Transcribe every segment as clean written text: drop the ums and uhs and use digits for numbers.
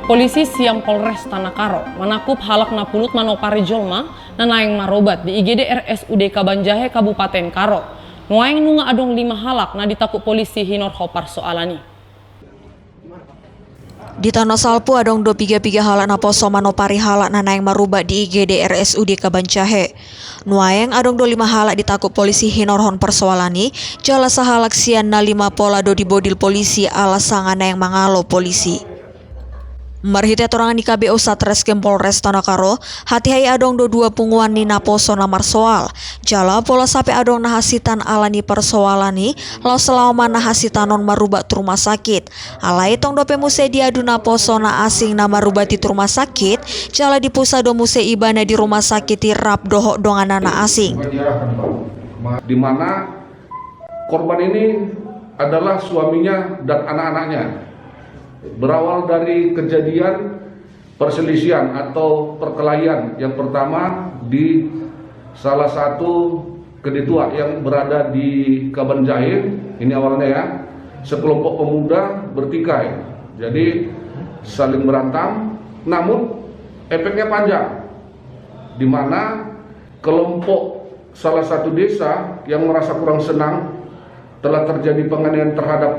Polisi siang Polres Tanakaro menakup halak na pulut manopari jolma na naeng marobat di IGD RSUD Kabanjahe Kabupaten Karo. Nuaeng nunga adong 5 halak na ditakup polisi hinor hopar soalani. Di Tanah Salpu adong 2 halak na poso manopari halak na naeng marobat di IGD RSUD Kabanjahe. Nuaeng adong 5 halak ditakup polisi hinor hon persoalani jala sahalak sian na 5 pola do di bodil polisi alasanga naeng mangalo polisi. Marhite torangan di KBO Satreskrim Polres Tanakaro, hati hai adong 2 punguan ni naposo namar soal. Jala pola sape adong nahasitan alani persoalani, lau selama nahasitanon marubat rumah sakit. Alai tong dope muse diadu naposo na asing na marubat di rumah sakit, jala di pusado muse ibana di rumah sakit di rap dohok donganana asing. Di mana korban ini adalah suaminya dan anak-anaknya. Berawal dari kejadian perselisihan atau perkelahian yang pertama di salah satu kedetua yang berada di Kabanjahe. Ini awalnya ya, sekelompok pemuda bertikai, jadi saling berantem, namun efeknya panjang, di mana kelompok salah satu desa yang merasa kurang senang telah terjadi penganiayaan terhadap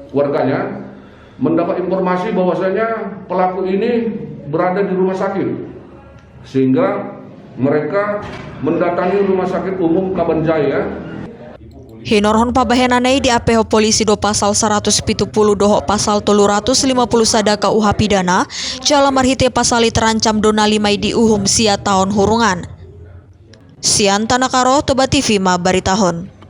warganya, mendapat informasi bahwasanya pelaku ini berada di rumah sakit, sehingga mereka mendatangi rumah sakit umum Kabanjahe. Hinorhon pabahenanei di apeho polisi do pasal 170 dohok pasal 350 sadaka UH pidana, jala marhite pasali terancam dona limai di uhum sia tahun hurungan. Sian Tanakaro, Toba TV Mabaritahon.